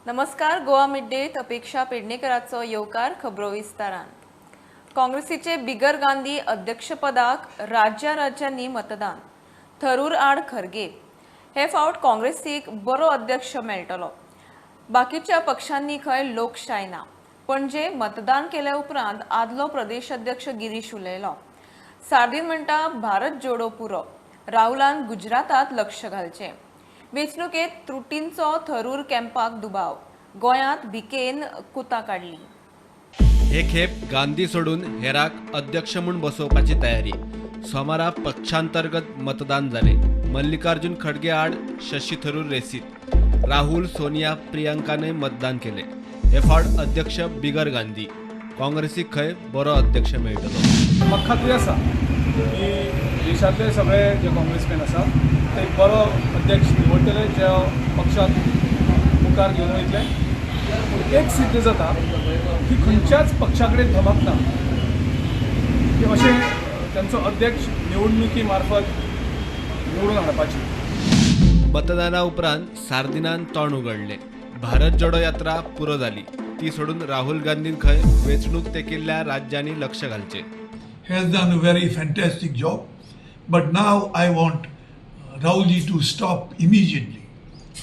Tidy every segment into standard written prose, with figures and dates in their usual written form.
नमस्कार. गोवा मिड डेत अपेक्षा पेडणेकरांचो येवकार खबरो विस्तारान. काँग्रेसीचे बिगर गांधी अध्यक्षपदाक राज्यांनी मतदान. थरूर आड खरगे. हे फावट काँग्रेसीक बरो अध्यक्ष मेळटलो. बाकीच्या पक्षांनी खंय लोकशाय ना. पणजे मतदान केल्या उपरांत आदलो प्रदेश अध्यक्ष गिरीश उलयलो. सार्दीन म्हणटा भारत जोडो पुरो. राहुलान गुजरातात लक्ष घालचें. वेंचणुकेत त्रुटींचो थरूर कॅम्पाक दुबाव. गोंयांत भिकेन कुतां काडली. हे खेप गांधी सोडून हेराक अध्यक्ष म्हूण बसोवपाची तयारी. सोमारा पक्षांतर्गत मतदान जाले. मल्लिकार्जुन खडगे आड शशी थरूर रेसीत. राहुल, सोनिया, प्रियंकाने मतदान केले. हे फावट अध्यक्ष बिगर गांधी. काँग्रेसीक खंय बरो अध्यक्ष मेळटलो. म्हाका खात्री आसा की देशातले सगळे जे काँग्रेसमॅन आसा ते बरो अध्यक्ष निवडटले जे पक्षाक मुखार घेवन वयतले. पूण एक सिद्ध जाता की खंयच्याच पक्षा कडेन धमक ना की अशें तांचो अध्यक्ष निवडणुकी मार्फत निवडून हाडपाची. मतदाना उपरांत सार्दिनान तोंड उगडले. भारत जोडो यात्रा पुरो जाली. ती सोडून राहुल गांधीन खंय वेंचणूक तेंकिल्ल्या राज्यांनी लक्ष घालचे. has done a very fantastic job, but now I want Rahulji to stop immediately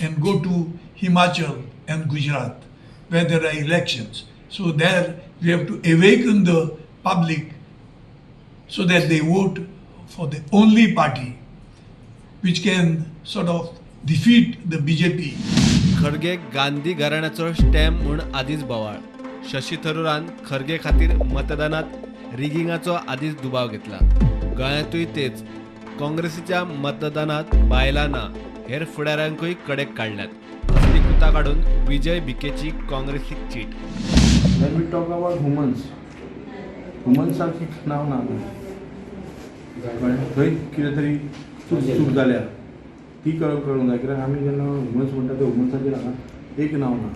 and go to Himachal and Gujarat where there are elections. So there we have to awaken the public so that they vote for the only party which can sort of defeat the BJP. खडगे गांधी घराण्याचो stamp म्हूण आदींच बोवाळ. शशी थरूरान खरगे खातीर मतदानात रिगिंगाचो आदींच दुबाव घेतला. गोंयांतूय तेच. काँग्रेसीच्या मतदानात बायलां ना. हेर फुडाऱ्यांकूय कडेक काडल्यात. असली कुतां काडून विजय भिकेची काँग्रेसीक चीट. When we talk about वुमन्सांची नांव ना. थंय कितें तरी चूक जाल्या ती कळूंक जाय. कित्याक आमी जेन्ना वुमन्स म्हणटा ते वुमन्साचेर हांगा एक नांव ना.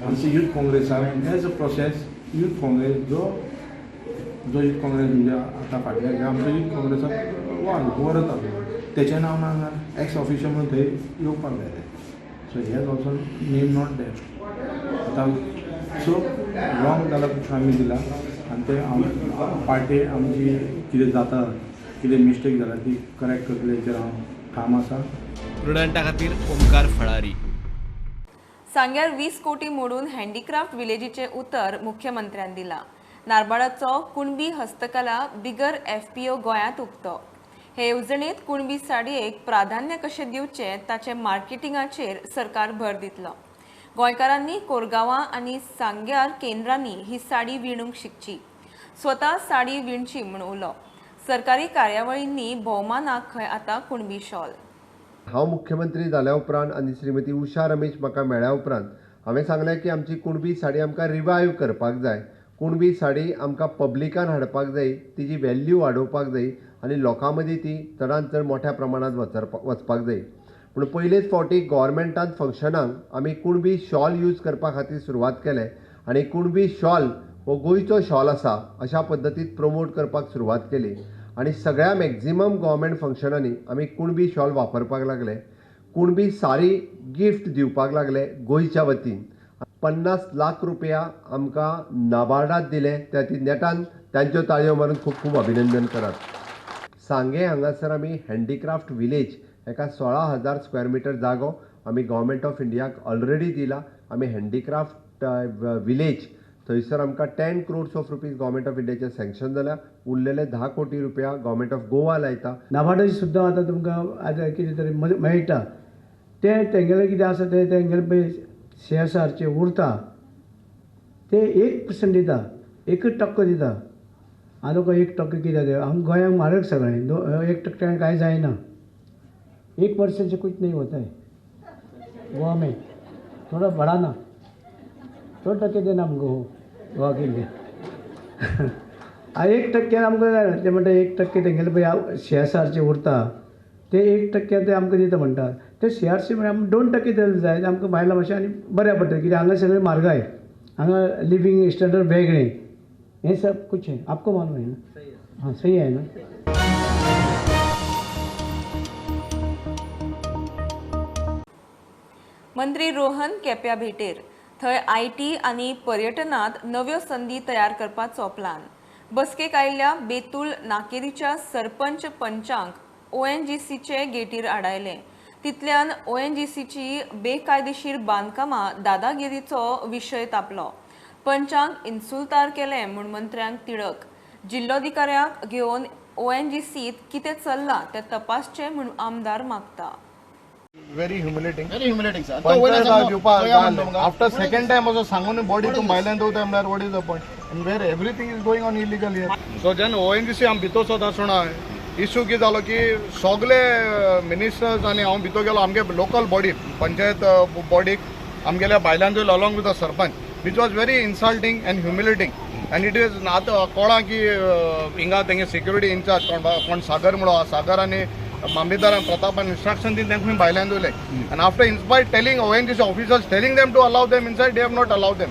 आमचे यूथ काँग्रेसान as a process youth Congress जो यूथ काँग्रेस म्हणजे आतां फाटल्या आमचो यूथ काँग्रेसाक वरता तेचें नांव ना हांगा. एक्स ऑफिशियल म्हणून थंय येवपाक जाय. So hedge also name not देट. आतां सो रॉंग जालां आमी दिला आनी ते पार्टी आमची कितें जाता कितें मिस्टेक जाला ती करेक्ट करतली हेचेर हांव ठाम आसा. प्रुडंटा खातीर ओमकार फळारी. सांग्यार 20 कोटी मोडून हँडीक्राफ्ट विलेजीचे उतर मुख्यमंत्र्यान दिला. नारबाळाचो कुणबी हस्तकला बिगर FPO गोंयांत उक्तो. हे येवजणेंत कुणबी साडयेक प्राधान्य कशें दिवचें ताचे मार्केटिंगाचेर सरकार भर दितलो. गोंयकारांनी कोरगांवां आनी सांग्यार केंद्रांनी ही साडी विणूंक शिकची. स्वता साडी विणची म्हूण उलो. सरकारी कार्यावळींनी भोवमानाक खंय आतां कुणबी शॉल. हांव मुख्यमंत्री जाल्या उपरांत आनी श्रीमती उषा रमेश म्हाका मेळ्ळ्या उपरांत हांवें सांगलें की आमची कुणबी साडी आमकां रिवायव करपाक जाय. कुणबी साडी आमकां पब्लिकान हाडपाक जाय. तिजी व्हॅल्यू वाडोवपाक जाय आनी लोकां मदीं ती चडांत चड मोठ्या प्रमाणांत वचपाक जाय. पूण पयलेच फावटी गव्हर्मेंटान फंक्शनाक आमी कुणबी शॉल यूज करपा खातीर सुरवात केले आनी कुणबी शॉल हो गोंयचो शॉल आसा अशा पद्दतीन प्रमोट करपाक सुरवात केली. आनी सगळ्या मॅक्झिमम गव्हर्मेंट फंक्शनांनी आमी कुणबी शॉल वापरपाक लागले. कुणबी साडी गिफ्ट दिवपाक लागले गोंयच्या वतीन. 50 लाख रुपया आमकां नाबार्डात दिले. त्या नेटान तांच्यो ताळयो मारून खूब खूब अभिनंदन करात. सांगे हांगासर आमी हँडीक्राफ्ट विलेज हेका 16,000 स्क्वेअर मिटर जागो आमी गव्हर्मेंट ऑफ इंडियाक ऑलरेडी दिला. आमी हँडीक्राफ्ट विलेज थंयसर आमकां 10 crores of rupees government of इंडियाचे सँक्शन जाल्या. उरलेले 10 कोटी रुपया गव्हर्मेंट ऑफ गोवा लायता. नाबार्डाची सुद्दां आतां तुमकां आतां कितें तरी मेळटा ते तेंगेलें कितें आसा ते तेंगेले पळय CSRचे उरता ते 1% दिता. 1% दिता. आनी तुका 1% कितें ते आमकां गोंयांक म्हारग सगळें 1% कांय जायना. 1% से कुछ नहीं होता है गोवा में. थोड़ा बढ़ाना 1% देना हमको गोवा के लिए. 1% आमकां जाय ते म्हणटा 1% तेंगेले पळय CSRचे उरता ते 1% ते आमकां दिता म्हणटा. ते CSR म्हणजे आमकां 2% दिले जाय आमकां भायल्या भाशेन आनी बऱ्या पडटलें. कित्याक हांगा सगळें म्हारगाय. हांगा लिविंग स्टँडर्ड वेगळें. हे सब कुछ है आपको मालूम है ना. हाँ सही है ना. मंत्री रोहन केप्या भेटेर थंय IT आनी पर्यटनात नव्यो संधी तयार करपाचो प्लान. बसकेक आयिल्ल्या बेतूल नाकेरीच्या सरपंच पंचांक ONGCचे गेटीर आडायले. तितल्यान ONGCची बेकायदेशीर बांदकामां दादागिरीचो विशय तापलो. पंचांक इन्सुलतार केले म्हूण मंत्र्यांक तिडक. जिल्लोधिकाऱ्याक घेवन ONGCत कितें चल्लां तें तपासचें म्हूण आमदार मागता. Very humiliating. sir. पंचायत राज दिवपाक जाय. After second time also सांगून body to भायल्यान दवरता म्हळ्यार what is the point? And where everything is going on illegal here. So जेन्ना ONGC आमी भितर सोद आसतना इश्यू कितें जालो की सगळे मिनिस्टर्स आनी हांव भितर गेलो आमगे लोकल बॉडी पंचायत बॉडीक आमगेल्या भायल्यान दवरलो along with the sarpanch which was very insulting and humiliating. And it is आतां कळ्ळां की हिंगा तेंगे सिक्युरिटी इन्चार्ज कोण सागर म्हणून आहा सागर आनी मामलेदारान प्रतापान instruction दिवन तांकां भायल्यान दवरले. And after in spite telling ONGC officials telling them to allow them inside, they have not allowed them.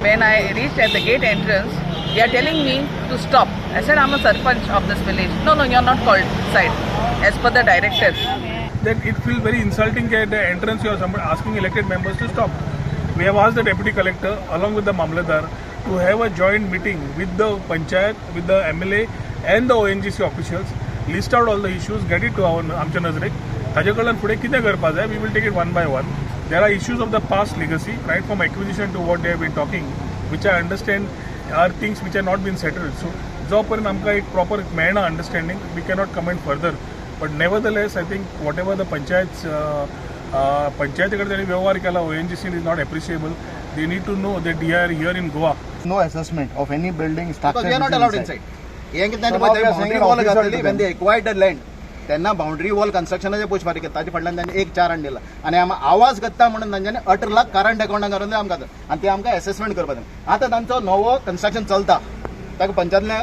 When I reached at the gate entrance, they are telling me to stop. I said, I'm a sarpanch of this village. No, you're not called inside, as per the directive. Then it feels very insulting at the entrance you are asking elected members to stop. We have asked the deputy collector along with the mamladar to have a joint meeting with the panchayat, with the MLA and the ONGC officials, list out all the issues, get it to आमच्या नजरेक. ताजे कडल्यान फुडें कितें करपाक जाय, we will take it one by one. There are issues of the past legacy, right from acquisition to what they have been talking, which I understand are things which have not been settled. So जो पर्यंत आमकां एक proper मेळना understanding, we cannot comment further. But nevertheless, I think whatever the पंचायती कडेन त्यांनी व्यवहार केला ONGC is not appreciable. They need to know that they are here in Goa. No assessment of any building structure. Because they are not allowed inside. Boundary wall घातलेली when they acquired the land. त्यांना boundary wall कन्स्ट्रक्शनाचे पयशे फारीक केले ताजे फाटल्यान तांणी एक चारान दिला आनी आवाज करता म्हणून तांच्यांनी 18 लाख करंट अकाउंटान घालून आमकां आनी ते आमकां असेसमेंट करपाक जाय. आतां तांचो नवो कन्स्ट्रक्शन चलता ताका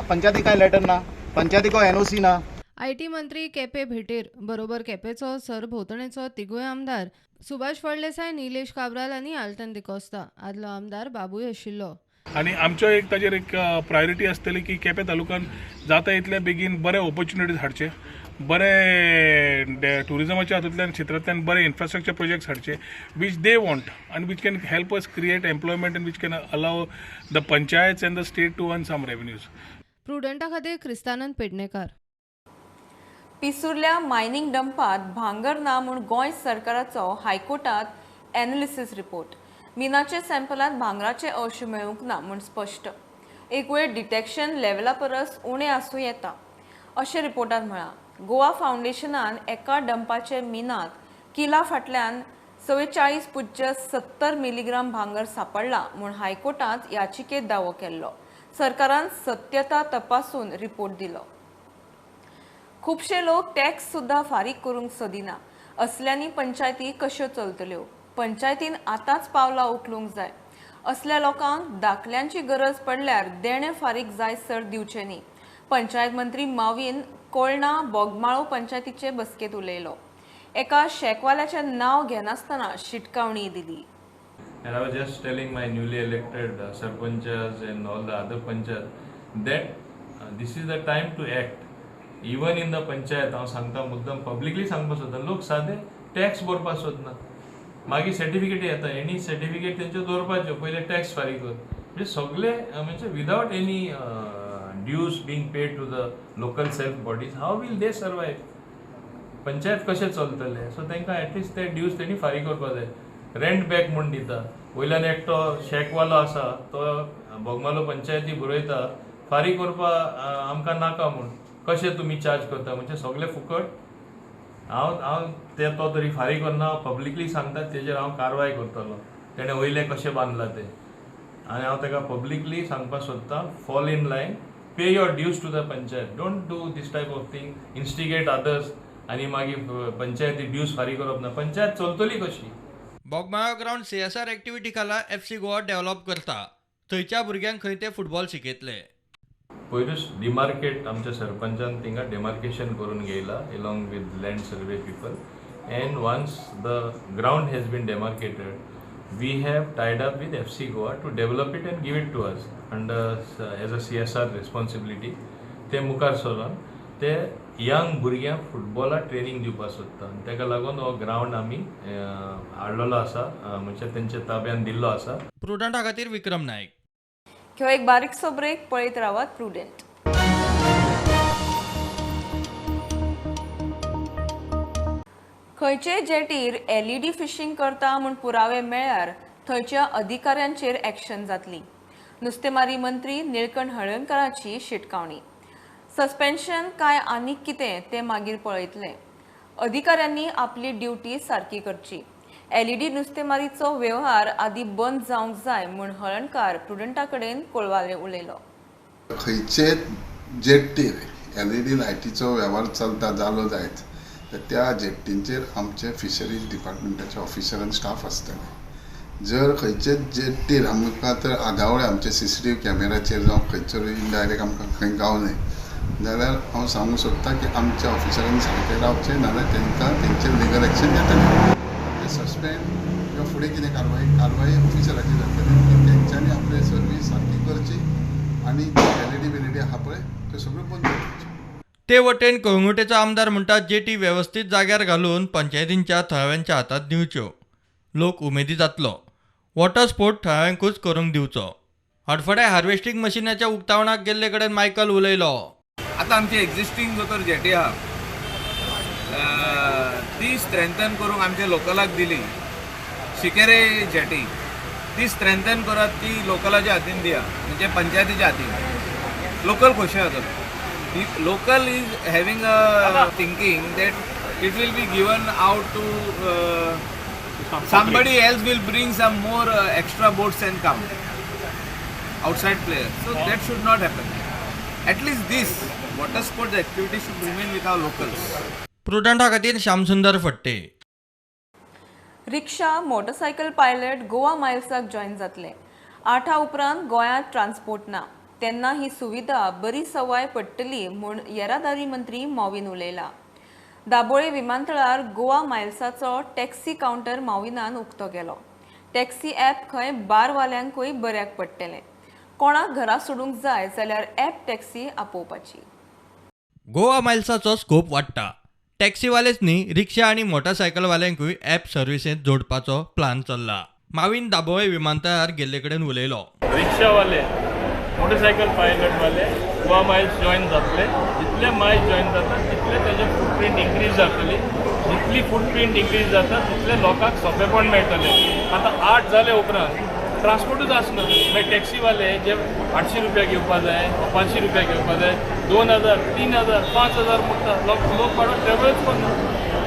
पंचायतीक कांय लेटर ना पंचायतीक NOC ना. IT मंत्री केपे भेटेर बरोबर केपेचो सरभोंवतणेचो तिगूय आमदार सुभाष फळदेसाय, निलेश काब्राल आनी आल्टन डिकोस्ता आदलो आमदार बाबूय आशिल्लो. आनी आमच्यो एक ताजेर एक प्रायोरिटी आसतली की केपें तालुक्यान जाता इतले बेगीन बरे ऑपॉर्च्युनिटीज हाडचे, बरे टुरिजमाच्या हातूंतल्यान क्षेत्रांतल्यान बरे इन्फ्रास्ट्रक्चर प्रोजेक्ट्स हाडचे वीच दे वॉन्ट आनी which can help us create employment and which can allow the panchayats and the state to earn some revenues. प्रुडंटा खातीर क्रिस्तानंद पेडणेकार. पिसूरल्या मायनिंग डंपात भांगर ना म्हूण गोंय सरकाराचो हायकोर्टात एनालिसीस रिपोर्ट. मिनाचे सॅम्पलांत भांगराचे अंश मेळूंक ना म्हूण स्पश्ट. एक वेळ डिटेक्शन लेवला परस उणें आसूं येता अशें रिपोर्टांत म्हळां. गोवा फावंडेशनान एका डंपाचे मिनात किला फाटल्यान 44.70 मिलीग्राम भांगर सापडला म्हूण हायकोर्टांत याचिकेत दावो केल्लो. सरकारान सत्यता तपासून रिपोर्ट दिलो. खुबशे लोक टॅक्स सुद्धा फारीक करूंक सोदिना. असल्यांनी पंचायती कश्यो चलतल्यो? पंचायतीन आतांच पावलां उखलूंक जाय. असल्या लोकांक दाखल्यांची गरज पडल्यार देणे फारीक जायसर दिवचे न्ही. पंचायत मंत्री माविन कोळणा बोगमाळो पंचायतीचे बसकेत उलयलो. एका शेकवाल्याचें नांव घेनासतना शिटकावणी दिली. And I was just telling my newly elected sarpanchas and all the other panchayat that this is the time to act. Even in the panchayat, हांव सांगता मुद्दम पब्लिकली सांगपाक सोदता लोक सादे टॅक्स भरपाक सोदना. मागीर सर्टिफिकेट येता एनी सर्टिफिकेट तेंच्यो दवरपाच्यो पयले टॅक्स फारीक कर म्हणजे सगळे म्हणजे without any dues being paid to the local self bodies how will they survive. Panchayat कशें चलतले सो तांकां एटलिस्ट ते ड्यूज तेणी फारीक करपाक जाय. रेंट बॅक म्हूण दिता वयल्यान एकटो शेकवालो आसा तो बोगमालो पंचायती बरयता फारीक करपाक आमकां नाका म्हूण कशें तुमी चार्ज करता म्हणजे सगळे फुकट. हांव ते तो तरी फारीक करना पब्लिकली सांगता तेजेर हांव कारवाय करतलो. तेणें वयले कशें बांदला ते आनी हांव ताका पब्लिकली सांगपाक सोदता fall in line pay your dues to the panchayat. Don't do this type of thing instigate others आनी मागीर पंचायती ड्यूज फारीक करप ना. पंचायत चलतली कशी? बोगमाळो ग्राउंड CSR एक्टिविटी खाला FC गोवा डेव्हलप करता. थंयच्या भुरग्यांक खंय ते फुटबॉल शिकयतले. पयरूच डिमार्केट आमच्या सरपंचान थिंगा डेमार्केशन करून घेयला along with land survey people and once the ground has been demarcated we have tied up with FC Goa to develop it and give it to us under as a CSR responsibility. ते मुखार सरून ते young भुरग्यांक फुटबॉलाक training दिवपाक सोदता आनी ताका लागून हो ग्रावंड आमी हाडलेलो आसा, म्हणजे तेंच्या ताब्यान दिल्लो आसा. प्रुडंटा खातीर विक्रम नायक. ह्यो एक बारीकसो ब्रेक, पळयत रावात प्रुडंट. खंयचे जेटीर LED फिशिंग करता म्हूण पुरावे मेळ्ळ्यार थंयच्या अधिकाऱ्यांचेर ॲक्शन जातली. नुस्तेमारी मंत्री निळकंठ हळर्णकाराची शिटकावणी. सस्पेन्शन काय आनीक कितें तें मागीर पळयतले. अधिकाऱ्यांनी आपली ड्युटी सारकी करची. LED नुस्तेमारीचो वेव्हार आदी बंद जावंक जाय म्हूण हळर्णकार प्रुडंटा कडेन कळवाले उलयलो. खंयचे जेट्टीर LED लायटीचो वेव्हार चलता जालो जायत तर त्या जेट्टींचेर आमचे फिशरीज डिपार्टमेंटाचे ऑफिसर आनी स्टाफ आसतले. जर खंयचे जेट्टीर आमकां तर आगावळे आमचे CCTV कॅमेराचेर जावं खंयचोय इनडायरेक्ट आमकां खंय गावले जाल्यार हांव सांगूंक सोदतां की आमच्या ऑफिसरांनी सारकें रावचें, नाजाल्यार तांकां तेंचेर लिगल एक्शन घेतलें. ते सस्पेंड किंवा फुडें कितें कारवाई ऑफिसराची जातली की तेंच्यांनी आपली सर्वीस सारकी करची आनी LED आहा पळय त्यो सगळ्यो बंद करच्यो. ते वटेन कळंगुटेचो आमदार म्हणटात जेटी वेवस्थीत जाग्यार घालून पंचायतींच्या थळाव्यांच्या हातांत दिवच्यो. लोक उमेदी जातलो. वॉटर स्पोर्ट थळाव्यांकूच करूंक दिवचो. हडफड्या हार्वेस्टिंग मशिनाच्या उक्तावणाक गेल्ले कडेन मायकल उलयलो. आतां आमची एक्झिस्टींग जो तर जेटी आहा ती स्ट्रेंथन करूंक आमच्या लोकलाक दिली. शिकेरे जेटी ती स्ट्रेंथन करात, ती लोकलाच्या हातीन दिया, म्हणजे पंचायतीच्या हातीन. लोकल खोशे जातलो. Local is having a thinking that it will be given out to somebody else will bring some more extra boats and come outside players. So that should not happen. At least this water sports activity should remain with our locals. प्रुडंटा खातीर श्यामसुंदर फडते. रिक्षा, motorcycle pilot Goa मायल्साक join जातले. 8 उपरांत गोंयांत transport ना तेन्ना ही सुविधा बरी सवाय पडटली म्हूण येरादारी मंत्री मॉविन उलयला. दाबोळे विमानतळार गोवा मायल्साचो टॅक्सी कावंटर मॉविनान उक्तो केलो. टॅक्सी ॲप खंय बारवाल्यांकूय बऱ्याक पडटलें. कोणाक घरा सोडूंक जाय जाल्यार ॲप टॅक्सी आपोवपाची. गोवा मायल्साचो स्कोप वाडटा. टॅक्सीवालेच न्ही, रिक्षा आनी मोटरसायकलवाल्यांकूय ॲप सर्विसेंत जोडपाचो प्लान चल्ला. माविन दाबोळे विमानतळार गेल्ले कडेन उलयलो. रिक्षावाले, मोटरसायकल पायलटवाले गोवा मायल्स जॉईन जातले. जितले मायल्स जॉईन जातात तितले तेजे फुटप्रिंट इन्क्रीज जातली. जितली फुटप्रिंट इन्क्रीज जाता तितले लोकांक सोंपेपण मेळटलें. आतां 8 जाले उपरांत ट्रान्सपोर्टूच आसना. मागीर टॅक्सीवाले जे 800 रुपया घेवपाक जाय, 500 रुपया घेवपाक जाय, 2000, 3000, 5000 म्हणटा. लोक बाबा ट्रॅवलच करना.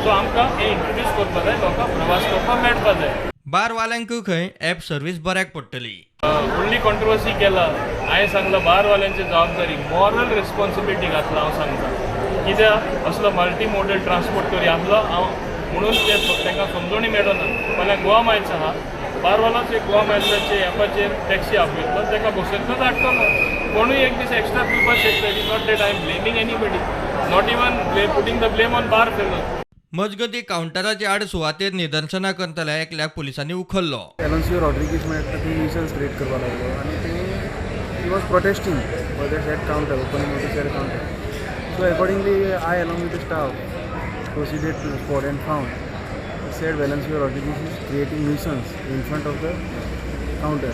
सो आमकां हे इंट्रोड्यूस करपाक जाय, लोकांक प्रवास करपाक मेळपाक जाय. बारवाल्यांकूय खंय ॲप सर्वीस बऱ्याक पडटली. व्हडली कॉन्ट्रोवर्सी केला. हांवें सांगलां बारवाल्यांची जबाबदारी, मॉरल रेस्पॉन्सिबिलिटी घातला. हांव सांगता कित्याक असलो मल्टी मोडल ट्रान्सपोर्ट करी आसलो हांव म्हणून तांकां समजोणी मेळ्ळो ना. फाल्यां गोवा मायल्स आहा, बारवालोच एक गोवा मायल्साचे ॲपाचेर टॅक्सी आपयतलो, ताका बसयतलो धाडटलो. कोणूय एक दीस एक्स्ट्रा पिवपाक शकता. It is not that I am blaming anybody, not even putting the blame on bar fellows. मजगती कावंटराच्या आड सुवातेर निदर्शनां करतल्या एकल्याक पुलिसांनी उखल्लो. एलॉन्सियो रॉड्रिगीज म्हणटा ती न्यूसन्स क्रिएट करपाक लागलो आनी ते he was protesting for the set counter, opening of the set counter. So accordingly I along with the staff proceeded to spot and found said Valencio Rodriguez is creating nuisance in front of the counter.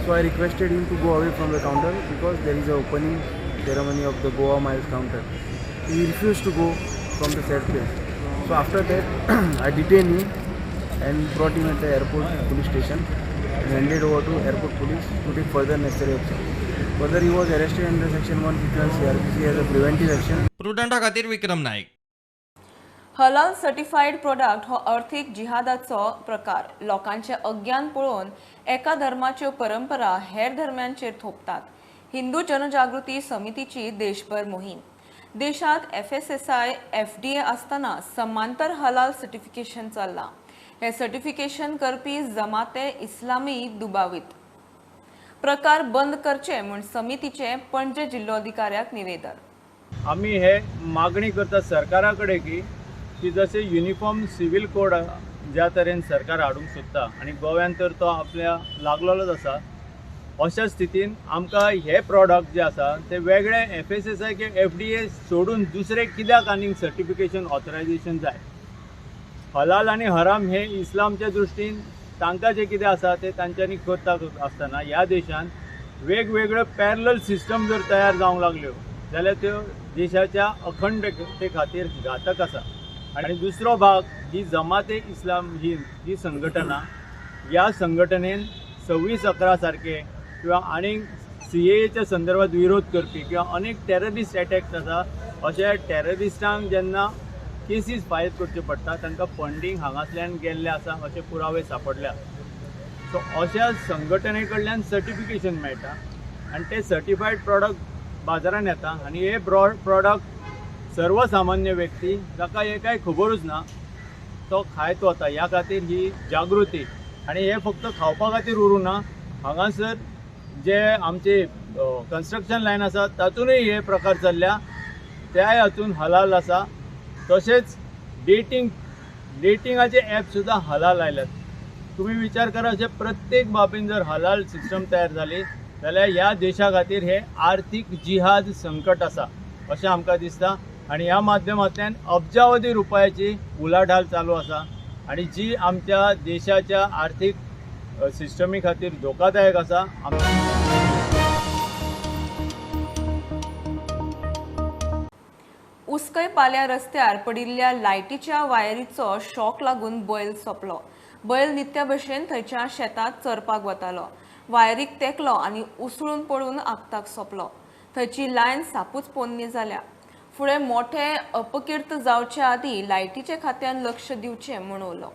So I requested him to go away from the counter because there is a opening ceremony of the Goa Miles counter. He refused to go from the said place. So after that I detained him and brought him at the airport police station and handed over to airport police to take further necessary action. Further he was arrested under section 151 CRPC as a preventive action. प्रुडंटा खातीर विक्रम नायक. हलाल certified product हो अर्थीक जिहादाचो प्रकार. लोकांचे अज्ञान पळोवन एका धर्माच्यो परंपरा हेर धर्मांचेर थोपतात. हिंदू जनजागृती समितीची देशभर मोहीम. देशात FSSAI FDA आसतना समांतर हलाल सर्टिफिकेशन चल्लां. हे सर्टिफिकेशन करपी जमाते इस्लामी दुबावीत. प्रकार बंद करचे म्हूण समितीचे पणजे जिल्लोधिकाऱ्याक निवेदन. आम्ही हे मागणी करतात सरकारा कडेन की जसे युनिफॉर्म सिव्हिल कोड ज्या तरेन सरकार हाडूंक सोदता आनी गोव्यान तर तो आपल्या लागलोच आसा, अशा स्थितीन आमकां हे प्रॉडक्ट जे आसा ते वेगळे FSSAI किंवा FDA सोडून दुसरे कित्याक आनीक सर्टिफिकेशन ऑथरायझेशन जाय. हलाल आनी हराम हे इस्लामच्या दृश्टीन तांकां जे कितें आसा ते तांच्यांनी करता आसतना ह्या देशान वेगवेगळ्यो पॅरलल सिस्टम जर तयार जावंक लागल्यो जाल्यार त्यो देशाच्या अखंडते खातीर घातक आसा. आनी दुसरो भाग ही जमाते इस्लाम ही संघटना, ह्या संघटनेन 26/11 सारखे किंवा आनीक CAAच्या संदर्भात विरोध करपी किंवा अनेक टेररिस्ट अटॅक्स आसा अशा टेररिस्टांक जेन्ना केसीस फायल करचे पडटा तांकां फंडींग हांगासल्यान गेल्ले आसा अशे पुरावे सापडल्या. सो अशा संघटने कडल्यान सर्टिफिकेशन मेळटा आनी ते सर्टिफायड प्रॉडक्ट बाजारान येता आनी हे प्रॉडक्ट सर्वसामान्य व्यक्ती जाका हे कांय खबरूच ना तो खायत वता. ह्या खातीर ही जागृती आनी हे फक्त खावपा खातीर उरूं ना, हांगासर जे आमचे कन्स्ट्रक्शन लायन आसा तातूनय हे प्रकार चल्ल्या, त्याय हातून हलाल आसा. तशेंच डेटिंगाचे ॲप सुद्दां हलाल आयल्यात. तुम्ही विचार करा अशें प्रत्येक बाबतीन जर हलाल सिस्टम तयार जाली जाल्यार ह्या देशा खातीर हे आर्थीक जिहाद संकट आसा अशें आमकां दिसता. आनी ह्या माध्यमांतल्यान अब्जावधी रुपयाची उलाढाल चालू आसा आनी जी आमच्या देशाच्या आर्थीक सिस्टमी खातीर धोकादायक आसा. उस्कय पाल्या रस्त्यार पडिल्ल्या लायटीच्या वायरीचो शॉक लागून बैल सोंपलो. बैल नित्या भशेन थंयच्या शेतांत चरपाक वतालो. वायरीक तेंकलो आनी उसळून पडून आगताक सोंपलो. थंयची लायन सापूच पोन्नी जाल्या. फुडें मोठे अपकीर्त जावच्या आदीं लायटीच्या खात्यान लक्ष दिवचें म्हूण उलो.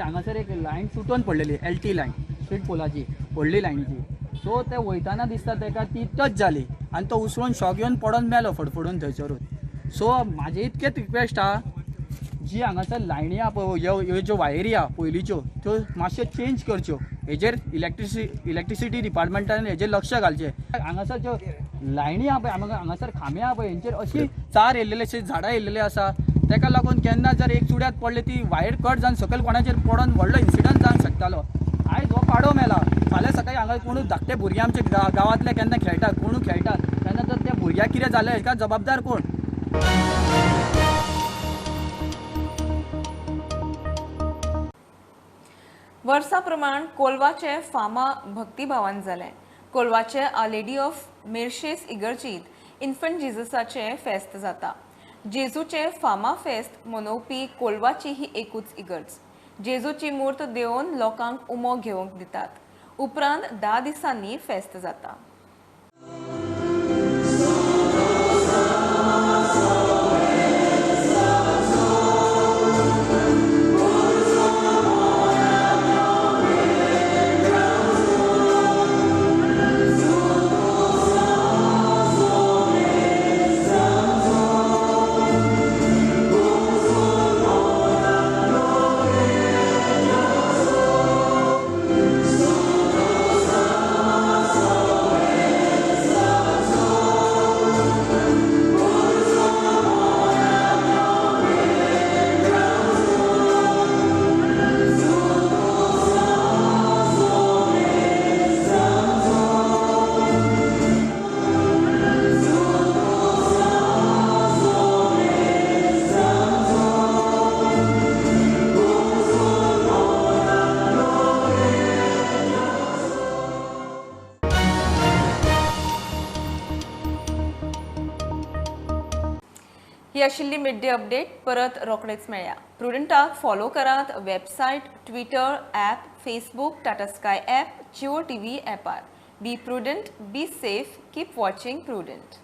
हांगासर एक लायन सुटून पडलेली, LT लायन स्ट्रीट पोलाची व्हडली लायनीची. सो ते वयताना दिसता ताका ती टच जाली आनी तो उसळून शॉक येवन पडोन मेलो फडफडून थंयसरूच. सो म्हाजें इतकेंच रिक्वेस्ट आहा, जी हांगासर लायनी आहा पळय ह्यो ज्यो वायरी आहा पयलींच्यो त्यो मातश्यो चेंज करच्यो. हेजेर इलेक्ट्रिसिटी डिपार्टमेंटान हेजेर लक्ष घालचें. हांगासर ज्यो लायनी आहा पळय, हांगासर खांबे आहा पळय, हेंचेर अशी चार येयल्लेले अशे झाडां येयल्लेले आसा. ताका लागून केन्ना जर एक चुड्यात पडले ती वायर कट जावन सकयल कोणाचेर पडोन व्हडलो इन्सिडंट जावंक शकतालो. आयज हो पाडो मेला, फाल्यां सकाळीं हांगा कोणू धाकटे भुरगे आमचे गांवांतले केन्ना खेळटात, कोणू खेळटात तेन्ना तर त्या भुरग्याक कितें जालें हेका जबाबदार कोण? वर्सा प्रमाण कोलवाचे फामा भक्तिभावान जाले. कोलवाचे आ लेडी ऑफ मेर्शेस इगर्जीत इन्फंट जिजसाचे फेस्त जाता. जेजूचे फामा फेस्त मनोवपी कोलवाची ही एकूच इगर्ज. जेजूची मूर्त देवन लोकांक उमो घेवंक दितात. उपरांत 10 दिसांनी फेस्त जाता. ही आशिल्ली मिड डे अपडेट. परत रोखडेच मेळया. प्रुडंटाक फॉलो करात website, Twitter, app, Facebook, Tata Sky app, Jio TV ॲपार. Be Prudent, be safe, keep watching prudent.